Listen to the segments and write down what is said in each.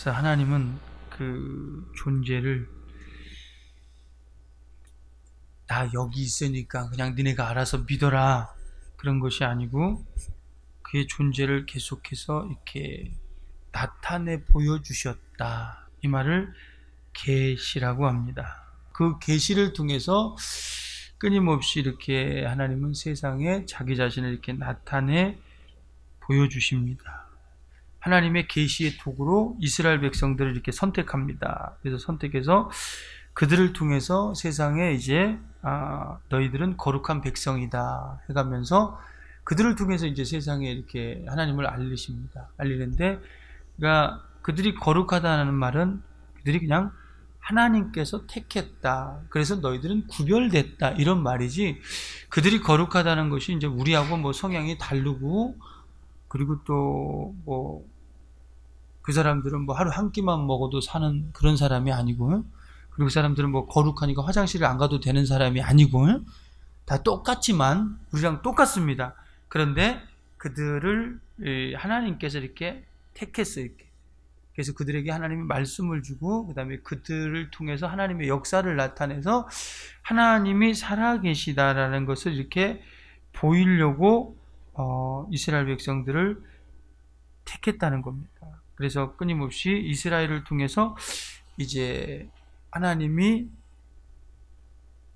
그래서 하나님은 그 존재를 나 여기 있으니까 그냥 니네가 알아서 믿어라 그런 것이 아니고 그의 존재를 계속해서 이렇게 나타내 보여주셨다. 이 말을 계시라고 합니다. 그 계시를 통해서 끊임없이 이렇게 하나님은 세상에 자기 자신을 이렇게 나타내 보여주십니다. 하나님의 계시의 도구로 이스라엘 백성들을 이렇게 선택합니다. 그래서 선택해서 그들을 통해서 세상에 이제 너희들은 거룩한 백성이다 해가면서 그들을 통해서 이제 세상에 이렇게 하나님을 알리십니다. 알리는데, 그러니까 그들이 거룩하다는 말은 그들이 그냥 하나님께서 택했다. 그래서 너희들은 구별됐다. 이런 말이지, 그들이 거룩하다는 것이 이제 우리하고 뭐 성향이 다르고, 그리고 또 뭐 그 사람들은 뭐 하루 한 끼만 먹어도 사는 그런 사람이 아니고, 그리고 그 사람들은 뭐 거룩하니까 화장실을 안 가도 되는 사람이 아니고, 다 똑같지만 우리랑 똑같습니다. 그런데 그들을 하나님께서 이렇게 택했어요. 이렇게. 그래서 그들에게 하나님이 말씀을 주고, 그 다음에 그들을 통해서 하나님의 역사를 나타내서 하나님이 살아계시다라는 것을 이렇게 보이려고 이스라엘 백성들을 택했다는 겁니다. 그래서 끊임없이 이스라엘을 통해서 이제 하나님이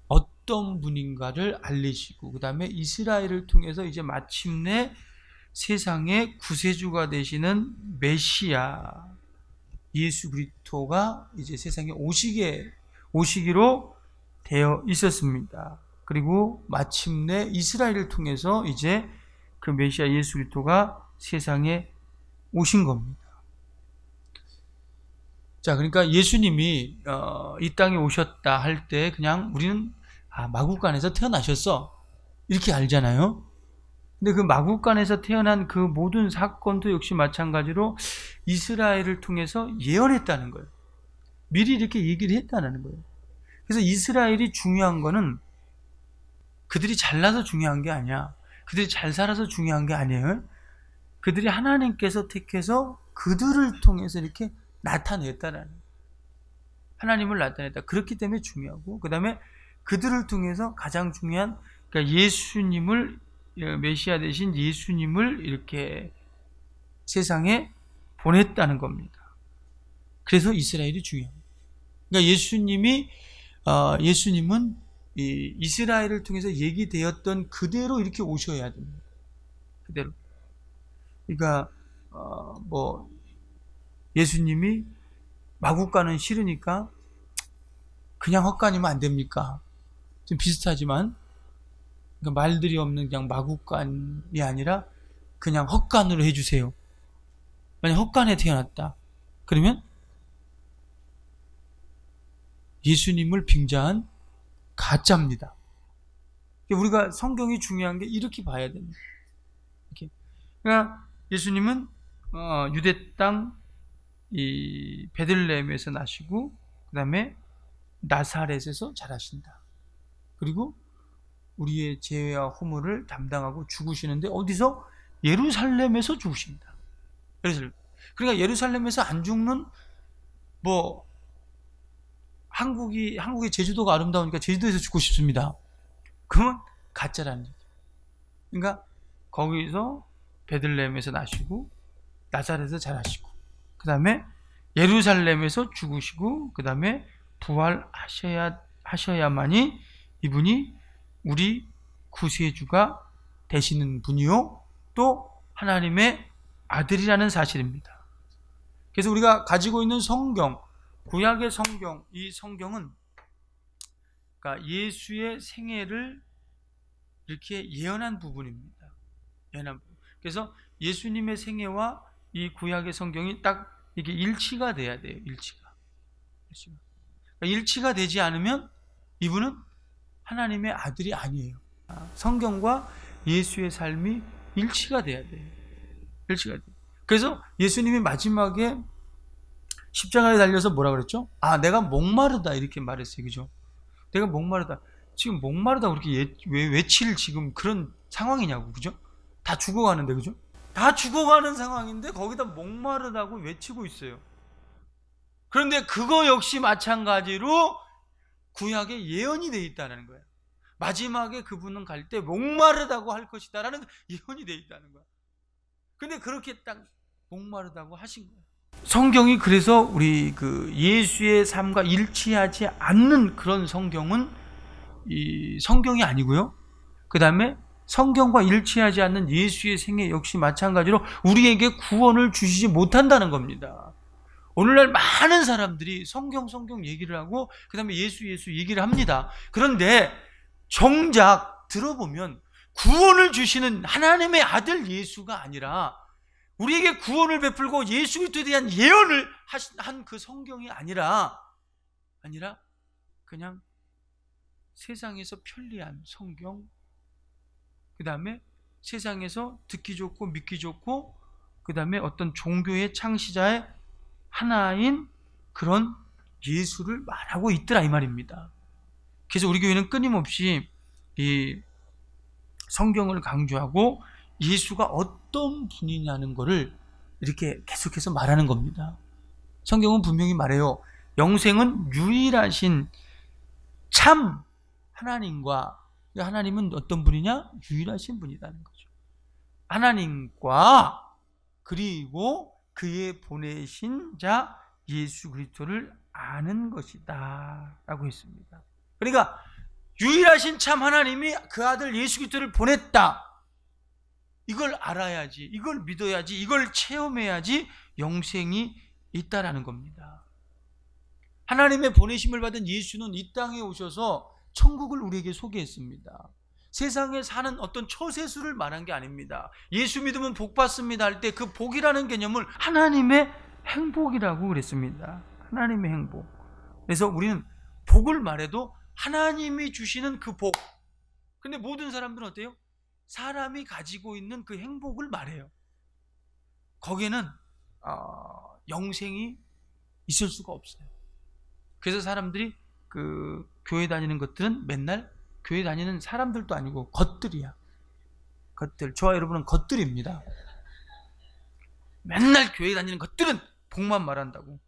어떤 분인가를 알리시고, 그 다음에 이스라엘을 통해서 이제 마침내 세상의 구세주가 되시는 메시아 예수 그리스도가 이제 세상에 오시기로 되어 있었습니다. 그리고 마침내 이스라엘을 통해서 이제 그 메시아 예수 그리스도가 세상에 오신 겁니다. 자, 그러니까 예수님이 이 땅에 오셨다 할 때 그냥 우리는 마구간에서 태어나셨어 이렇게 알잖아요. 근데 그 마구간에서 태어난 그 모든 사건도 역시 마찬가지로 이스라엘을 통해서 예언했다는 거예요. 미리 이렇게 얘기를 했다는 거예요. 그래서 이스라엘이 중요한 거는 그들이 잘나서 중요한 게 아니야. 그들이 잘 살아서 중요한 게 아니에요. 그들이 하나님께서 택해서 그들을 통해서 이렇게 나타냈다라는 거예요. 하나님을 나타냈다. 그렇기 때문에 중요하고, 그 다음에 그들을 통해서 가장 중요한, 그러니까 예수님을, 메시아 되신 예수님을 이렇게 세상에 보냈다는 겁니다. 그래서 이스라엘이 중요합니다. 그러니까 예수님은 이스라엘을 통해서 얘기되었던 그대로 이렇게 오셔야 됩니다. 그대로. 그러니까 예수님이 마구간은 싫으니까 그냥 헛간이면 안 됩니까? 좀 비슷하지만, 그러니까 말들이 없는 그냥 마구간이 아니라 그냥 헛간으로 해주세요. 만약 헛간에 태어났다 그러면 예수님을 빙자한 가짜입니다. 우리가 성경이 중요한 게 이렇게 봐야 됩니다. 이렇게. 그러니까 예수님은 유대 땅 이 베들레헴에서 나시고, 그 다음에 나사렛에서 자라신다. 그리고 우리의 죄와 허물을 담당하고 죽으시는데 어디서? 예루살렘에서 죽으신다. 그러니까 예루살렘에서 안 죽는 한국의 제주도가 아름다우니까 제주도에서 죽고 싶습니다. 그러면 가짜라는 얘기죠. 그러니까 거기서 베들레헴에서 나시고 나사렛에서 자라시고, 그 다음에 예루살렘에서 죽으시고, 그 다음에 부활하셔야만이 이분이 우리 구세주가 되시는 분이요, 또 하나님의 아들이라는 사실입니다. 그래서 우리가 가지고 있는 성경, 구약의 성경, 이 성경은 그러니까 예수의 생애를 이렇게 예언한 부분입니다. 그래서 예수님의 생애와 이 구약의 성경이 딱 이게 일치가 돼야 돼요. 일치가 되지 않으면 이분은 하나님의 아들이 아니에요. 성경과 예수의 삶이 일치가 돼야 돼요. 일치가 돼요. 그래서 예수님이 마지막에 십자가에 달려서 뭐라 그랬죠? 내가 목마르다 이렇게 말했어요. 그죠? 내가 목마르다. 지금 목마르다 그렇게 왜 외칠 지금 그런 상황이냐고. 그죠? 다 죽어가는데. 그죠? 다 죽어가는 상황인데 거기다 목마르다고 외치고 있어요. 그런데 그거 역시 마찬가지로 구약에 예언이 되어 있다는 거예요. 마지막에 그분은 갈 때 목마르다고 할 것이다라는 예언이 되어 있다는 거예요. 근데 그렇게 딱 목마르다고 하신 거예요. 성경이 그래서 우리 그 예수의 삶과 일치하지 않는 그런 성경은 이 성경이 아니고요. 그 다음에 성경과 일치하지 않는 예수의 생애 역시 마찬가지로 우리에게 구원을 주시지 못한다는 겁니다. 오늘날 많은 사람들이 성경 얘기를 하고 그 다음에 예수 얘기를 합니다. 그런데 정작 들어보면 구원을 주시는 하나님의 아들 예수가 아니라 우리에게 구원을 베풀고 예수 그리스도에 대한 예언을 한 그 성경이 아니라 그냥 세상에서 편리한 성경, 그 다음에 세상에서 듣기 좋고 믿기 좋고 그 다음에 어떤 종교의 창시자의 하나인 그런 예수를 말하고 있더라 이 말입니다. 그래서 우리 교회는 끊임없이 이 성경을 강조하고 예수가 어떤 분이냐는 것을 이렇게 계속해서 말하는 겁니다. 성경은 분명히 말해요. 영생은 유일하신 참 하나님과, 하나님은 어떤 분이냐? 유일하신 분이라는 거죠. 하나님과 그리고 그의 보내신 자 예수 그리스도를 아는 것이다 라고 했습니다. 그러니까 유일하신 참 하나님이 그 아들 예수 그리스도를 보냈다, 이걸 알아야지, 이걸 믿어야지, 이걸 체험해야지 영생이 있다라는 겁니다. 하나님의 보내심을 받은 예수는 이 땅에 오셔서 천국을 우리에게 소개했습니다. 세상에 사는 어떤 처세수를 말한 게 아닙니다. 예수 믿으면 복 받습니다 할 때 그 복이라는 개념을 하나님의 행복이라고 그랬습니다. 하나님의 행복. 그래서 우리는 복을 말해도 하나님이 주시는 그 복. 근데 모든 사람들은 어때요? 사람이 가지고 있는 그 행복을 말해요. 거기에는 영생이 있을 수가 없어요. 그래서 사람들이 그 교회 다니는 것들은 맨날 교회 다니는 사람들도 아니고 것들이야. 것들. 저와 여러분은 것들입니다. 맨날 교회 다니는 것들은 복만 말한다고.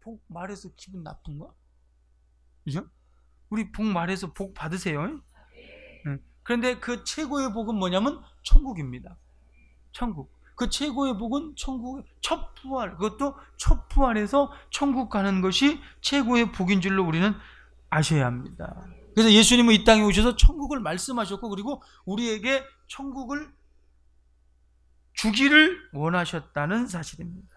복 말해서 기분 나쁜가? 그죠? 우리 복 말해서 복 받으세요. 그런데 그 최고의 복은 뭐냐면 천국입니다. 천국. 그 최고의 복은 천국의 첫 부활. 그것도 첫 부활에서 천국 가는 것이 최고의 복인 줄로 우리는 아셔야 합니다. 그래서 예수님은 이 땅에 오셔서 천국을 말씀하셨고 그리고 우리에게 천국을 주기를 원하셨다는 사실입니다.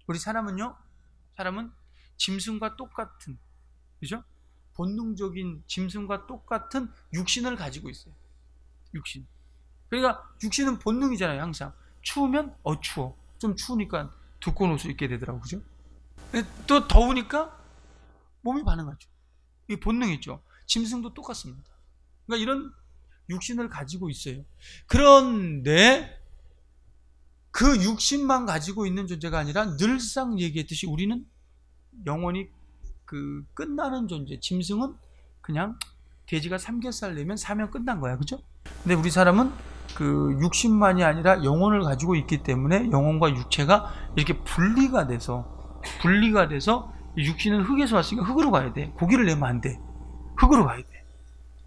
우리 사람은 짐승과 똑같은, 그죠? 본능적인 짐승과 똑같은 육신을 가지고 있어요. 육신. 그러니까 육신은 본능이잖아요. 항상 추우면 추워. 좀 추우니까 두꺼운 옷을 입게 되더라고요. 그죠? 또 더우니까 몸이 반응하죠. 이게 본능이죠. 짐승도 똑같습니다. 그러니까 이런 육신을 가지고 있어요. 그런데 그 육신만 가지고 있는 존재가 아니라 늘상 얘기했듯이 우리는 영원히 그 끝나는 존재. 짐승은 그냥 돼지가 삼겹살 내면 사면 끝난 거야. 그죠? 근데 우리 사람은 그 육신만이 아니라 영혼을 가지고 있기 때문에 영혼과 육체가 이렇게 분리가 돼서 육신은 흙에서 왔으니까 흙으로 가야 돼. 고기를 내면 안 돼. 흙으로 가야 돼.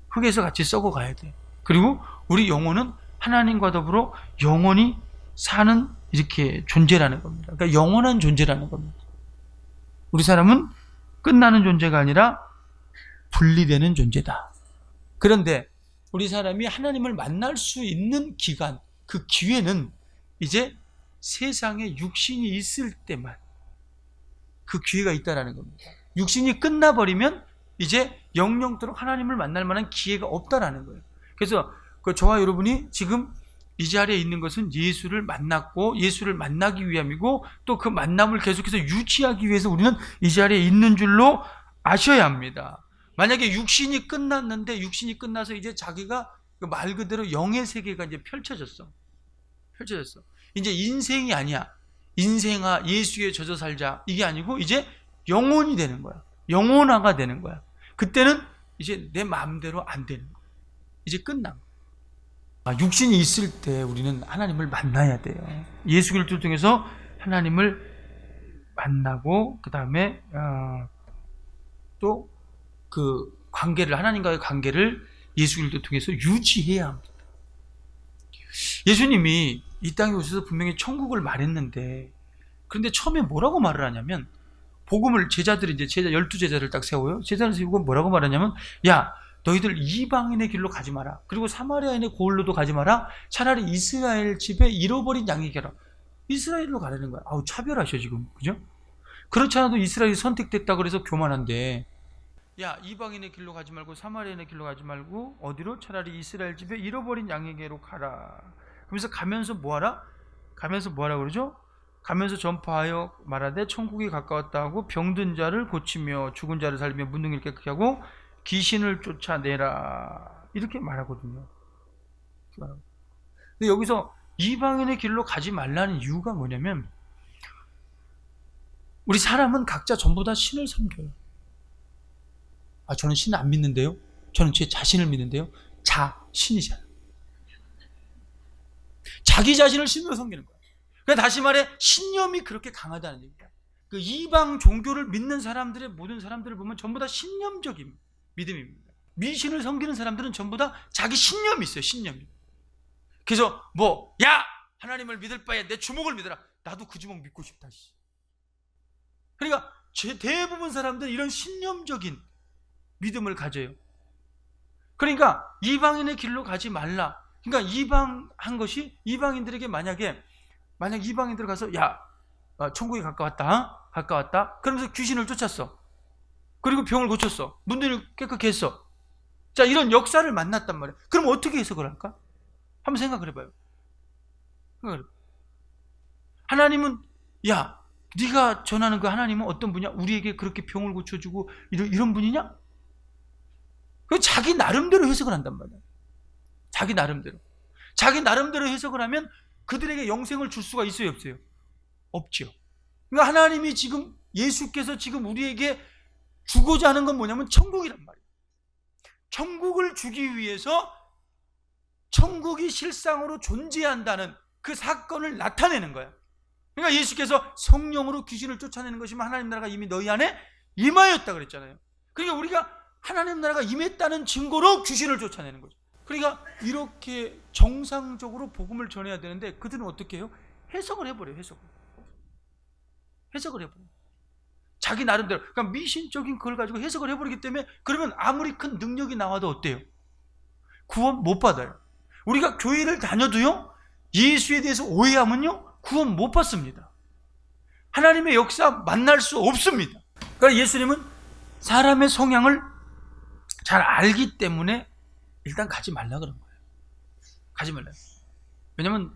흙에서 같이 썩어 가야 돼. 그리고 우리 영혼은 하나님과 더불어 영원히 사는 이렇게 존재라는 겁니다. 그러니까 영원한 존재라는 겁니다. 우리 사람은 끝나는 존재가 아니라 분리되는 존재다. 그런데 우리 사람이 하나님을 만날 수 있는 기간, 그 기회는 이제 세상에 육신이 있을 때만 그 기회가 있다라는 겁니다. 육신이 끝나버리면 이제 영영토록 하나님을 만날 만한 기회가 없다라는 거예요. 그래서 저와 여러분이 지금 이 자리에 있는 것은 예수를 만났고 예수를 만나기 위함이고 또 그 만남을 계속해서 유지하기 위해서 우리는 이 자리에 있는 줄로 아셔야 합니다. 만약에 육신이 끝났는데 육신이 끝나서 이제 자기가 말 그대로 영의 세계가 이제 펼쳐졌어. 이제 인생이 아니야. 인생아 예수에 젖어 살자. 이게 아니고 이제 영혼이 되는 거야. 영혼화가 되는 거야. 그때는 이제 내 마음대로 안 되는 거야. 이제 끝난 거야. 육신이 있을 때 우리는 하나님을 만나야 돼요. 예수 그리스도를 통해서 하나님을 만나고 그 다음에 또 그 관계를 하나님과의 관계를 예수 그리스도 통해서 유지해야 합니다. 예수님이 이 땅에 오셔서 분명히 천국을 말했는데 그런데 처음에 뭐라고 말을 하냐면 복음을 제자들이 이제 12제자를 딱 세워요. 제자를 세우고 뭐라고 말하냐면 야 너희들 이방인의 길로 가지 마라. 그리고 사마리아인의 고을로도 가지 마라. 차라리 이스라엘 집에 잃어버린 양에게 가라. 이스라엘로 가라는 거야. 아우 차별하셔 지금. 그죠? 그렇지 않아도 이스라엘이 선택됐다 그래서 교만한데 야 이방인의 길로 가지 말고 사마리아인의 길로 가지 말고 어디로? 차라리 이스라엘 집에 잃어버린 양에게로 가라. 그러면서 가면서 뭐하라? 가면서 뭐하라 그러죠? 가면서 전파하여 말하되 천국이 가까웠다 하고 병든 자를 고치며 죽은 자를 살리며 문둥이를 깨끗게 하고 귀신을 쫓아내라 이렇게 말하거든요. 근데 여기서 이방인의 길로 가지 말라는 이유가 뭐냐면 우리 사람은 각자 전부 다 신을 섬겨요. 저는 신 안 믿는데요. 저는 제 자신을 믿는데요. 신이잖아요. 자기 자신을 신으로 섬기는 거예요. 그러니까 다시 말해 신념이 그렇게 강하다는 얘기입니다. 그 이방 종교를 믿는 사람들의 모든 사람들을 보면 전부 다 신념적인 믿음입니다. 미신을 섬기는 사람들은 전부 다 자기 신념이 있어요. 신념이. 그래서 하나님을 믿을 바에 내 주먹을 믿어라. 나도 그 주먹 믿고 싶다. 그러니까 대부분 사람들은 이런 신념적인 믿음을 가져요. 그러니까 이방인의 길로 가지 말라. 그러니까 이방한 것이 이방인들에게 만약 이방인들 가서 천국이 가까웠다. 그러면서 귀신을 쫓았어. 그리고 병을 고쳤어. 문들을 깨끗게 했어. 자, 이런 역사를 만났단 말이야. 그럼 어떻게 해석을 할까? 한번 생각을 해봐요. 하나님은 네가 전하는 그 하나님은 어떤 분이야? 우리에게 그렇게 병을 고쳐주고 이런 분이냐? 그 자기 나름대로 해석을 한단 말이야. 자기 나름대로 해석을 하면 그들에게 영생을 줄 수가 있어요, 없어요? 없죠. 그러니까 하나님이 지금 예수께서 지금 우리에게 주고자 하는 건 뭐냐면 천국이란 말이에요. 천국을 주기 위해서 천국이 실상으로 존재한다는 그 사건을 나타내는 거야. 그러니까 예수께서 성령으로 귀신을 쫓아내는 것이면 하나님 나라가 이미 너희 안에 임하였다 그랬잖아요. 그러니까 우리가 하나님 나라가 임했다는 증거로 귀신을 쫓아내는 거죠. 그러니까 이렇게 정상적으로 복음을 전해야 되는데 그들은 어떻게 해요? 해석을 해버려요. 해석을 해버려요. 자기 나름대로. 그러니까 미신적인 그걸 가지고 해석을 해버리기 때문에 그러면 아무리 큰 능력이 나와도 어때요? 구원 못 받아요. 우리가 교회를 다녀도요 예수에 대해서 오해하면요 구원 못 받습니다. 하나님의 역사 만날 수 없습니다. 그러니까 예수님은 사람의 성향을 잘 알기 때문에 일단 가지 말라 그런 거예요. 가지 말라. 왜냐면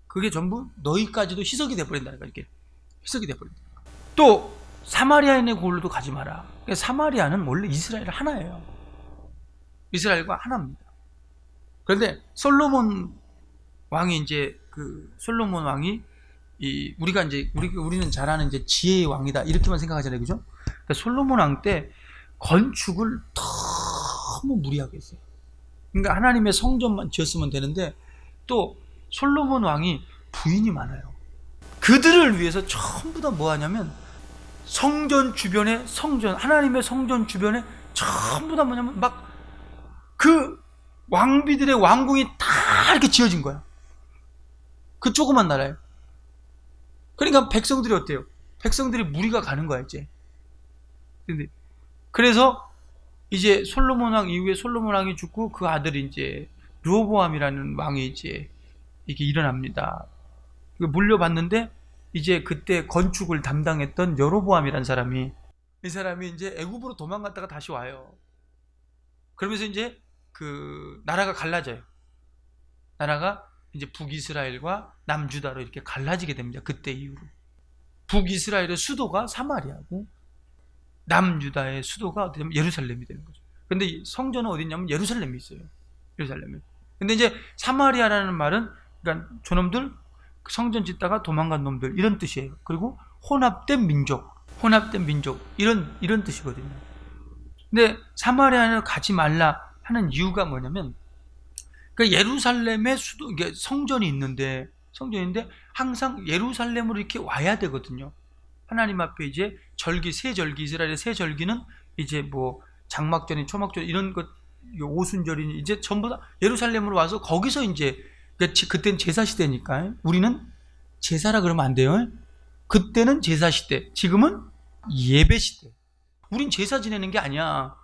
그게 전부 너희까지도 희석이 돼버린다니까. 이렇게 희석이 돼버린다. 또 사마리아인의 고을로도 가지 마라. 그러니까 사마리아는 원래 이스라엘 하나예요. 이스라엘과 하나입니다. 그런데 솔로몬 왕이 솔로몬 왕이 우리는 잘 아는 이제 지혜의 왕이다 이렇게만 생각하잖아요, 그죠? 그러니까 솔로몬 왕 때 건축을 너무 무리하게 했어요. 그러니까 하나님의 성전만 지었으면 되는데 또 솔로몬 왕이 부인이 많아요. 그들을 위해서 전부 다 뭐 하냐면 하나님의 성전 주변에 전부 다 뭐냐면 막 그 왕비들의 왕궁이 다 이렇게 지어진 거야. 그 조그만 나라에. 그러니까 백성들이 어때요? 백성들이 무리가 가는 거야, 이제. 그래서 이제 솔로몬 왕 이후에 솔로몬 왕이 죽고 그 아들이 이제 르호보암이라는 왕이 이제 이게 일어납니다. 물려받는데 이제 그때 건축을 담당했던 여로보암이라는 사람이 이제 애굽으로 도망갔다가 다시 와요. 그러면서 이제 그 나라가 갈라져요. 나라가 이제 북이스라엘과 남주다로 이렇게 갈라지게 됩니다. 그때 이후로. 북이스라엘의 수도가 사마리아고 남유다의 수도가 어디냐면 예루살렘이 되는 거죠. 근데 성전은 어디냐면 예루살렘이 있어요. 예루살렘에. 근데 이제 사마리아라는 말은 그러니까 저놈들 성전 짓다가 도망간 놈들 이런 뜻이에요. 그리고 혼합된 민족 이런 뜻이거든요. 근데 사마리아는 가지 말라 하는 이유가 뭐냐면 그 예루살렘의 수도 성전이 있는데 항상 예루살렘으로 이렇게 와야 되거든요. 하나님 앞에 이제 절기, 새 절기, 이스라엘의 새 절기는 이제 뭐 장막절이, 초막절 이런 것, 오순절이 이제 전부 다 예루살렘으로 와서 거기서 이제, 그때는 제사 시대니까 우리는 제사라 그러면 안 돼요. 그때는 제사 시대, 지금은 예배 시대. 우린 제사 지내는 게 아니야.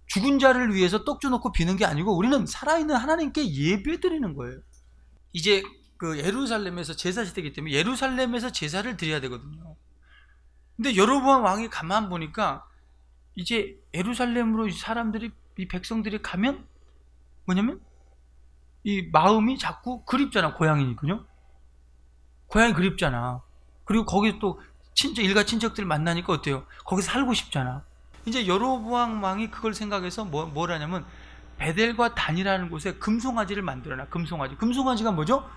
죽은 자를 위해서 떡 줘놓고 비는 게 아니고 우리는 살아있는 하나님께 예배 드리는 거예요. 이제 그 예루살렘에서 제사 시대이기 때문에 예루살렘에서 제사를 드려야 되거든요. 근데 여로보암 왕이 가만 보니까 이제 예루살렘으로 사람들이, 이 백성들이 가면 뭐냐면 이 마음이 자꾸 그립잖아. 고향이니까요. 고향이 그립잖아. 그리고 거기 또 일가 친척들 만나니까 어때요? 거기서 살고 싶잖아. 이제 여로보암 왕이 그걸 생각해서 뭘 하냐면 베델과 단이라는 곳에 금송아지를 만들어놔. 금송아지가 뭐죠?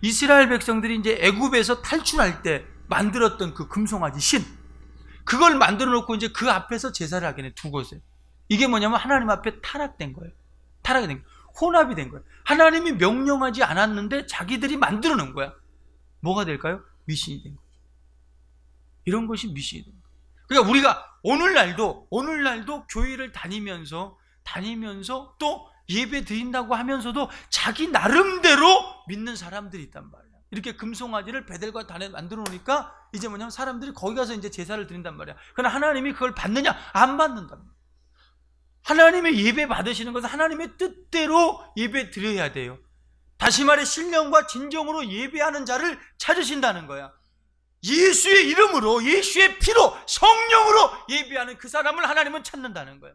이스라엘 백성들이 이제 애굽에서 탈출할 때 만들었던 그 금송아지 신, 그걸 만들어 놓고 이제 그 앞에서 제사를 하게 돼. 두 곳에. 이게 뭐냐면 하나님 앞에 타락된 거예요. 타락이 된 거예요. 혼합이 된 거예요. 하나님이 명령하지 않았는데 자기들이 만들어 놓은 거야. 뭐가 될까요? 미신이 된 거예요. 이런 것이 미신이 된 거예요. 그러니까 우리가 오늘날도 교회를 다니면서 또 예배 드린다고 하면서도 자기 나름대로 믿는 사람들이 있단 말이야. 이렇게 금송아지를 베델과 단에 만들어 놓으니까 이제 뭐냐면 사람들이 거기 가서 이제 제사를 드린단 말이야. 그러나 하나님이 그걸 받느냐? 안 받는단 말이야. 하나님의 예배 받으시는 것은 하나님의 뜻대로 예배 드려야 돼요. 다시 말해 신령과 진정으로 예배하는 자를 찾으신다는 거야. 예수의 이름으로, 예수의 피로, 성령으로 예배하는 그 사람을 하나님은 찾는다는 거야.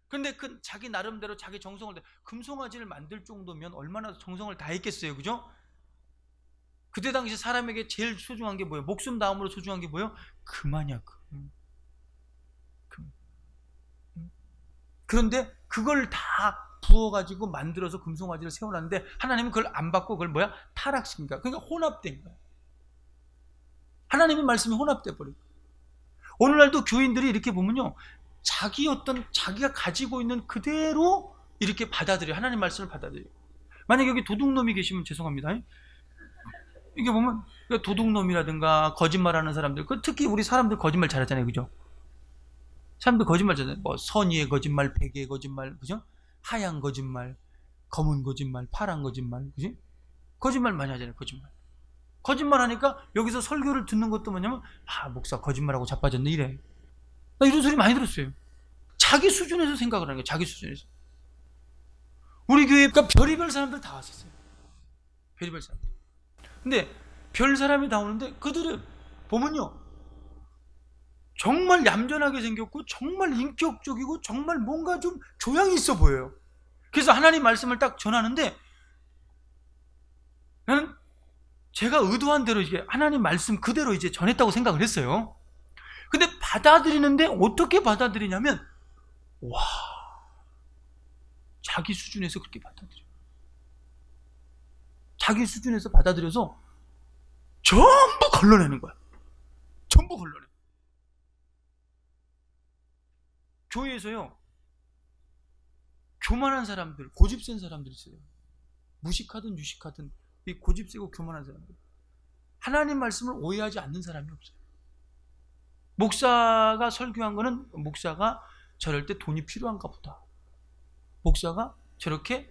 근데 그 자기 나름대로 자기 정성을 금송아지를 만들 정도면 얼마나 정성을 다했겠어요, 그죠? 그때 당시 사람에게 제일 소중한 게 뭐예요? 목숨 다음으로 소중한 게 뭐예요? 금하냐, 금. 그런데 그걸 다 부어가지고 만들어서 금송아지를 세워놨는데 하나님은 그걸 안 받고 그걸 뭐야? 타락시킵니다. 그러니까 혼합된 거야. 하나님의 말씀이 혼합돼 버리고. 오늘날도 교인들이 이렇게 보면요, 자기가 가지고 있는 그대로 이렇게 받아들여요. 하나님 말씀을 받아들여요. 만약에 여기 도둑놈이 계시면 죄송합니다. 이게 보면 도둑놈이라든가 거짓말하는 사람들, 특히 우리 사람들 거짓말 잘하잖아요, 그죠? 사람들 거짓말 잘하잖아요. 뭐 선의의 거짓말, 백의 거짓말, 그죠? 하얀 거짓말, 검은 거짓말, 파란 거짓말, 그지? 거짓말 많이 하잖아요, 거짓말 하니까 여기서 설교를 듣는 것도 뭐냐면, 목사 거짓말하고 자빠졌네, 이래. 나 이런 소리 많이 들었어요. 자기 수준에서 생각을 하는 거예요. 자기 수준에서. 우리 교회가 별의별 사람들 다 왔었어요. 별의별 사람들. 근데 별 사람이 다 오는데 그들을 보면요, 정말 얌전하게 생겼고 정말 인격적이고 정말 뭔가 좀 교양이 있어 보여요. 그래서 하나님 말씀을 딱 전하는데 나는 제가 의도한 대로 이제 하나님 말씀 그대로 이제 전했다고 생각을 했어요. 근데 받아들이는데 어떻게 받아들이냐면, 와, 자기 수준에서 그렇게 받아들여요. 자기 수준에서 받아들여서 전부 걸러내는 거야. 전부 걸러내. 교회에서요, 교만한 사람들, 고집 센 사람들 있어요. 무식하든 유식하든 이 고집 세고 교만한 사람들. 하나님 말씀을 오해하지 않는 사람이 없어요. 목사가 설교한 거는 목사가 저럴 때 돈이 필요한가 보다. 목사가 저렇게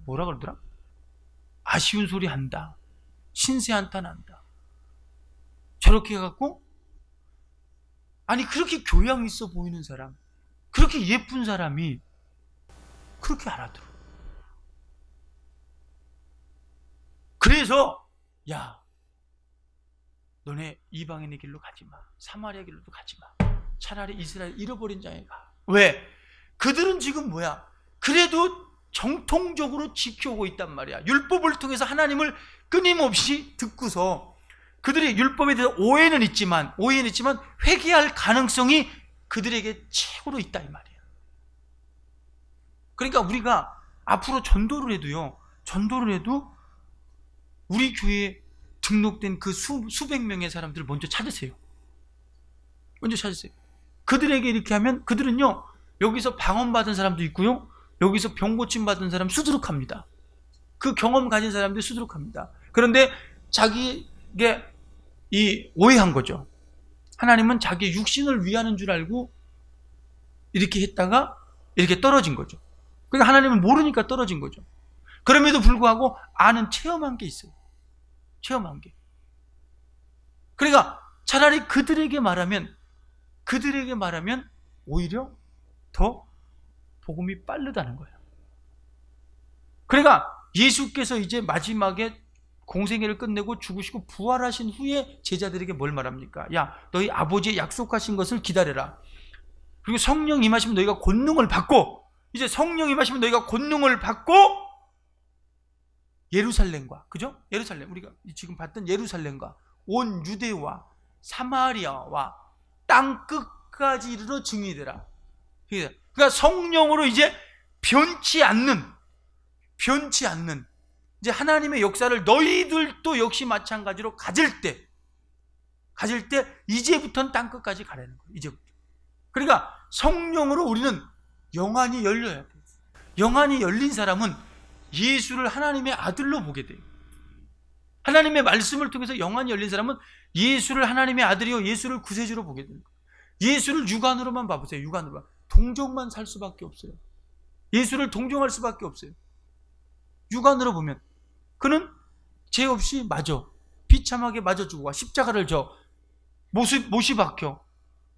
뭐라 그러더라? 아쉬운 소리 한다. 신세 한탄 한다. 저렇게 해갖고, 아니 그렇게 교양 있어 보이는 사람, 그렇게 예쁜 사람이 그렇게 알아들어. 그래서 야, 너네 이방인의 길로 가지 마. 사마리아 길로도 가지 마. 차라리 이스라엘 잃어버린 자에 가. 왜? 그들은 지금 뭐야? 그래도 정통적으로 지켜오고 있단 말이야. 율법을 통해서 하나님을 끊임없이 듣고서 그들의 율법에 대해서 오해는 있지만 회개할 가능성이 그들에게 최고로 있다 이 말이야. 그러니까 우리가 앞으로 전도를 해도 우리 교회에 등록된 그 수백 명의 사람들을 먼저 찾으세요. 그들에게 이렇게 하면 그들은요, 여기서 방언받은 사람도 있고요, 여기서 병 고침 받은 사람 수두룩합니다. 그 경험 가진 사람들이 수두룩합니다. 그런데 자기에게 이 오해한 거죠. 하나님은 자기 육신을 위하는 줄 알고 이렇게 했다가 이렇게 떨어진 거죠. 그러니까 하나님을 모르니까 떨어진 거죠. 그럼에도 불구하고 아는 체험한 게 있어요. 체험한 게. 그러니까 차라리 그들에게 말하면 오히려 더 복음이 빠르다는 거예요. 그러니까 예수께서 이제 마지막에 공생애를 끝내고 죽으시고 부활하신 후에 제자들에게 뭘 말합니까? 야, 너희 아버지의 약속하신 것을 기다려라. 그리고 성령 임하시면 너희가 권능을 받고, 이제 성령 임하시면 너희가 권능을 받고 예루살렘과, 그죠? 예루살렘, 우리가 지금 봤던 예루살렘과 온 유대와 사마리아와 땅 끝까지 이르러 증인이 되라. 그러니까 성령으로 이제 변치 않는 이제 하나님의 역사를 너희들도 역시 마찬가지로 가질 때 이제부터는 땅 끝까지 가라는 거예요. 이제부터. 그러니까 성령으로 우리는 영안이 열려야 돼요. 영안이 열린 사람은 예수를 하나님의 아들로 보게 돼요. 하나님의 말씀을 통해서 영안이 열린 사람은 예수를 하나님의 아들이요 예수를 구세주로 보게 돼요. 예수를 육안으로만 봐보세요. 육안으로만. 동정만 살 수밖에 없어요. 예수를 동정할 수밖에 없어요. 육안으로 보면 그는 죄 없이 맞아, 비참하게 맞아 죽어, 십자가를 져, 못이 박혀,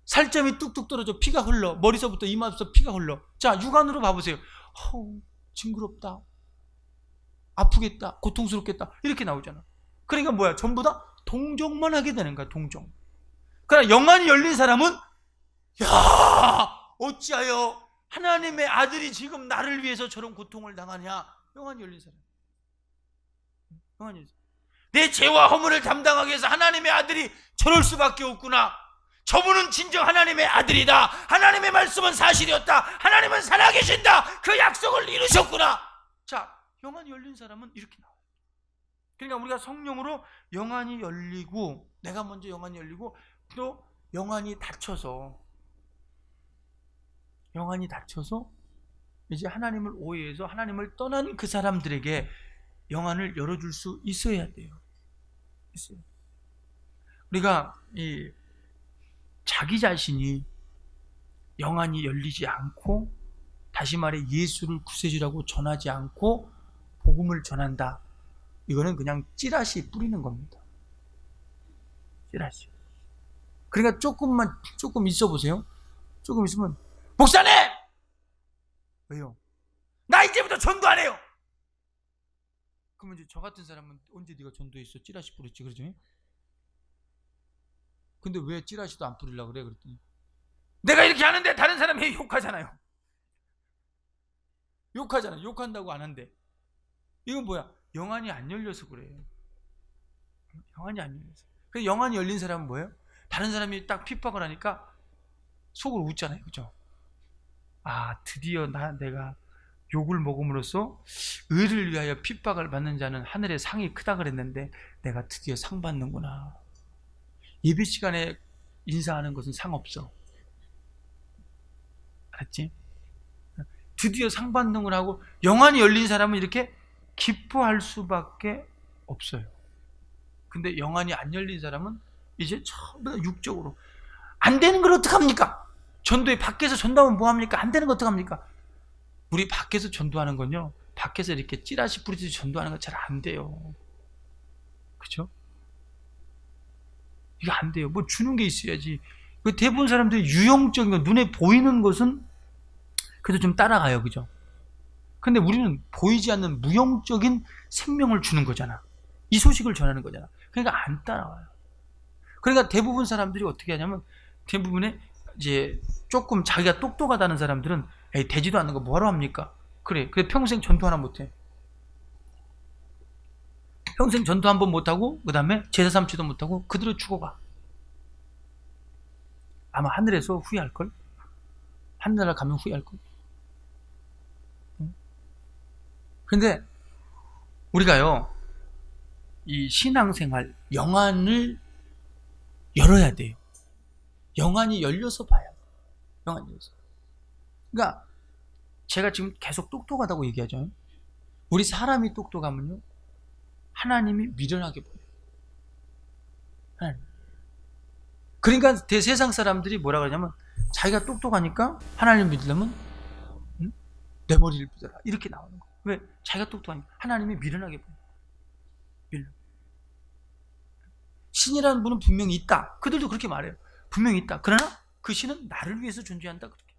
살점이 뚝뚝 떨어져, 피가 흘러, 머리서부터 이마부터 피가 흘러. 자, 육안으로 봐보세요. 징그럽다, 아프겠다, 고통스럽겠다, 이렇게 나오잖아. 그러니까 뭐야? 전부 다 동정만 하게 되는 거야. 동정. 그러나 영안이 열린 사람은 야, 어찌하여 하나님의 아들이 지금 나를 위해서 저런 고통을 당하냐. 영안이 열린 사람. 영안이 열린 사람. 내 죄와 허물을 담당하기 위해서 하나님의 아들이 저럴 수밖에 없구나. 저분은 진정 하나님의 아들이다. 하나님의 말씀은 사실이었다. 하나님은 살아계신다. 그 약속을 이루셨구나. 자, 영안이 열린 사람은 이렇게 나와요. 그러니까 우리가 성령으로 영안이 열리고, 내가 먼저 영안이 열리고, 또 영안이 닫혀서 이제 하나님을 오해해서 하나님을 떠난 그 사람들에게 영안을 열어줄 수 있어야 돼요. 있어요. 우리가 자기 자신이 영안이 열리지 않고, 다시 말해 예수를 구세주라고 전하지 않고 복음을 전한다. 이거는 그냥 찌라시 뿌리는 겁니다. 찌라시. 그러니까 조금 있어 보세요. 조금 있으면, 목사님! 왜요? 나 이제부터 전도 안 해요! 그러면 이제 저 같은 사람은 언제 네가 전도했어? 찌라시 뿌렸지, 그러죠? 근데 왜 찌라시도 안 뿌리려고 그래? 그랬더니 내가 이렇게 하는데 다른 사람이 욕하잖아요. 욕한다고 안 한대. 이건 뭐야? 영안이 안 열려서 그래. 영안이 안 열려서. 그래서 영안이 열린 사람은 뭐예요? 다른 사람이 딱 핍박을 하니까 속으로 웃잖아요. 그죠? 아, 드디어 내가 욕을 먹음으로써 의를 위하여 핍박을 받는 자는 하늘의 상이 크다 그랬는데 내가 드디어 상 받는구나. 예배 시간에 인사하는 것은 상 없어. 알았지? 드디어 상 받는 걸 하고 영안이 열린 사람은 이렇게 기뻐할 수밖에 없어요. 근데 영안이 안 열린 사람은 이제 전부 다 육적으로, 안 되는 걸 어떡합니까? 전도에 밖에서 전도하면 뭐합니까? 안 되는 거 어떡합니까? 우리 밖에서 전도하는 건요, 밖에서 이렇게 찌라시 뿌리듯이 전도하는 건 잘 안 돼요. 그죠? 이거 안 돼요. 뭐 주는 게 있어야지. 대부분 사람들이 유형적인 거, 눈에 보이는 것은 그래도 좀 따라가요. 그죠? 근데 우리는 보이지 않는 무형적인 생명을 주는 거잖아. 이 소식을 전하는 거잖아. 그러니까 안 따라와요. 그러니까 대부분 사람들이 어떻게 하냐면, 대부분의 이제 조금 자기가 똑똑하다는 사람들은 에이, 되지도 않는 거 뭐하러 합니까? 그래 평생 전도 하나 못해. 평생 전도 한 번 못하고 그 다음에 제사 삼지도 못하고 그대로 죽어가. 아마 하늘에서 후회할걸? 하늘나라 가면 후회할걸? 근데 우리가요, 이 신앙생활 영안을 열어야 돼요. 영안이 열려서 봐야 돼요. 영안이 열려서. 그러니까 제가 지금 계속 똑똑하다고 얘기하죠. 우리 사람이 똑똑하면요, 하나님이 미련하게 보여요. 하나님. 그러니까 대세상 사람들이 뭐라 그러냐면 자기가 똑똑하니까 하나님 믿으려면 내 머리를 믿어라 이렇게 나오는 거예요. 왜? 자기가 똑똑하니까 하나님이 미련하게 보여요. 미련. 신이라는 분은 분명히 있다. 그들도 그렇게 말해요. 분명히 있다. 그러나 그 신은 나를 위해서 존재한다. 그렇게.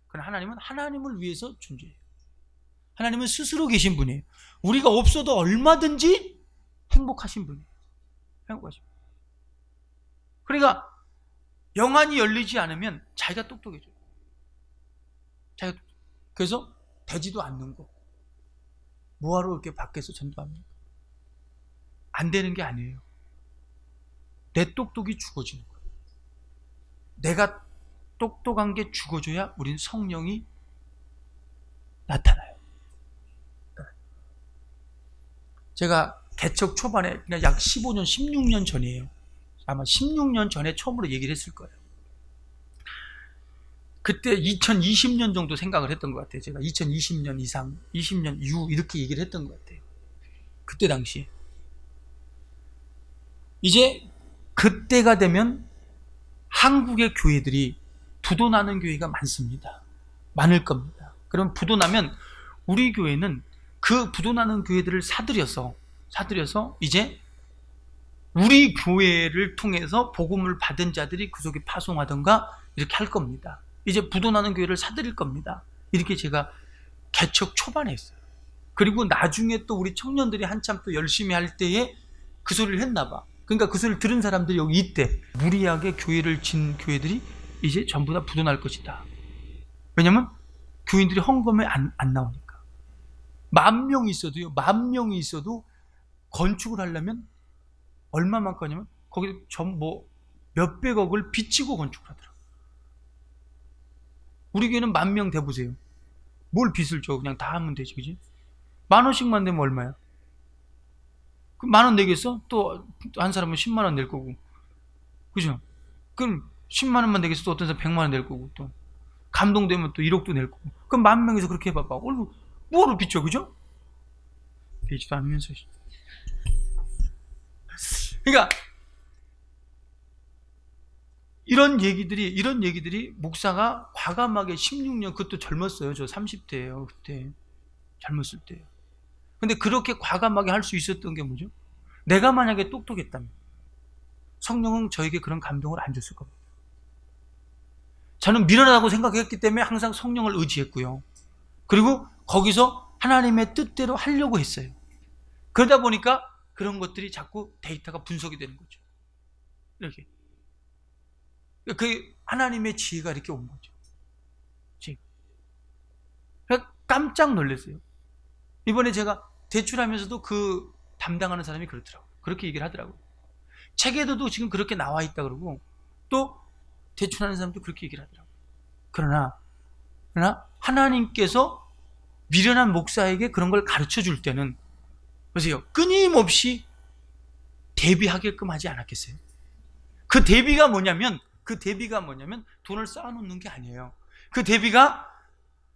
그러나 하나님은 하나님을 위해서 존재해요. 하나님은 스스로 계신 분이에요. 우리가 없어도 얼마든지 행복하신 분이에요. 행복하신 분. 그러니까 영안이 열리지 않으면 자기가 똑똑해져요. 자기가 그래서 되지도 않는 거. 뭐하러 이렇게 밖에서 전도합니까? 안 되는 게 아니에요. 내 똑똑이 죽어지는 거예요. 내가 똑똑한 게 죽어져야 우린 성령이 나타나요. 제가 개척 초반에 그냥 약 15년, 16년 전이에요. 아마 16년 전에 처음으로 얘기를 했을 거예요. 그때 2020년 정도 생각을 했던 것 같아요. 제가 2020년 이상, 20년 이후 이렇게 얘기를 했던 것 같아요. 그때 당시에. 이제 그때가 되면 한국의 교회들이 부도나는 교회가 많습니다. 많을 겁니다. 그럼 부도나면 우리 교회는 그 부도나는 교회들을 사들여서 이제 우리 교회를 통해서 복음을 받은 자들이 그 속에 파송하던가 이렇게 할 겁니다. 이제 부도나는 교회를 사들일 겁니다. 이렇게 제가 개척 초반에 했어요. 그리고 나중에 또 우리 청년들이 한참 또 열심히 할 때에 그 소리를 했나 봐. 그러니까 그 소리를 들은 사람들이 여기 이때 무리하게 교회를 진 교회들이 이제 전부 다 부도날 것이다. 왜냐면 교인들이 헌금에 안 나오니까. 10,000명이 있어도요. 10,000명이 있어도 건축을 하려면 얼마만큼 하냐면 거기 몇백억을 빚지고 건축을 하더라고요. 우리 교회는 10,000명 대보세요. 뭘 빚을 줘? 그냥 다 하면 되지, 그지? 10,000원씩만 내면 얼마야? 그럼 10,000원 내겠어? 또 한 사람은 10만 원 낼 거고, 그죠? 그럼 10만 원만 내겠어? 또 어떤 사람 100만 원 낼 거고, 또 감동되면 또 1억도 낼 거고. 그럼 10,000명에서 그렇게 해봐봐. 뭐로 빚죠, 그죠? 되지도 않으면서. 그러니까 이런 얘기들이 목사가 과감하게 16년, 그것도 젊었어요. 저 30대예요. 그때 젊었을 때예요. 근데 그렇게 과감하게 할 수 있었던 게 뭐죠? 내가 만약에 똑똑했다면 성령은 저에게 그런 감동을 안 줬을 겁니다. 저는 미련하다고 생각했기 때문에 항상 성령을 의지했고요. 그리고 거기서 하나님의 뜻대로 하려고 했어요. 그러다 보니까 그런 것들이 자꾸 데이터가 분석이 되는 거죠. 이렇게. 그 하나님의 지혜가 이렇게 온 거죠. 그래서 깜짝 놀랐어요. 이번에 제가 대출하면서도 그 담당하는 사람이 그렇더라고요. 그렇게 얘기를 하더라고요. 책에도 지금 그렇게 나와 있다 그러고, 또 대출하는 사람도 그렇게 얘기를 하더라고요. 그러나 하나님께서 미련한 목사에게 그런 걸 가르쳐 줄 때는, 보세요, 끊임없이 대비하게끔 하지 않았겠어요? 그 대비가 뭐냐면 돈을 쌓아놓는 게 아니에요. 그 대비가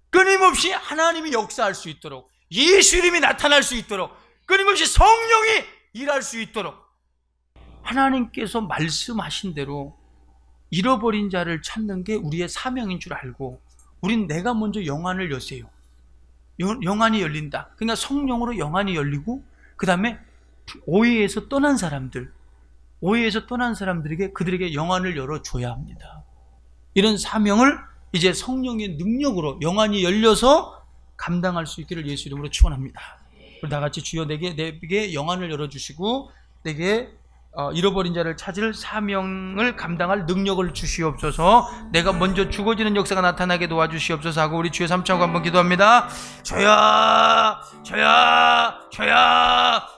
끊임없이 하나님이 역사할 수 있도록, 예수 이름이 나타날 수 있도록, 끊임없이 성령이 일할 수 있도록, 하나님께서 말씀하신 대로 잃어버린 자를 찾는 게 우리의 사명인 줄 알고, 우린 내가 먼저 영안을 여세요. 영안이 열린다. 그러니까 성령으로 영안이 열리고, 그 다음에 오해에서 떠난 사람들에게 그들에게 영안을 열어줘야 합니다. 이런 사명을 이제 성령의 능력으로 영안이 열려서 감당할 수 있기를 예수 이름으로 축원합니다. 우리 다 같이 주여 내게 영안을 열어주시고 내게 잃어버린 자를 찾을 사명을 감당할 능력을 주시옵소서. 내가 먼저 죽어지는 역사가 나타나게 도와주시옵소서 하고 우리 주여 삼창하고 한번 기도합니다. 저야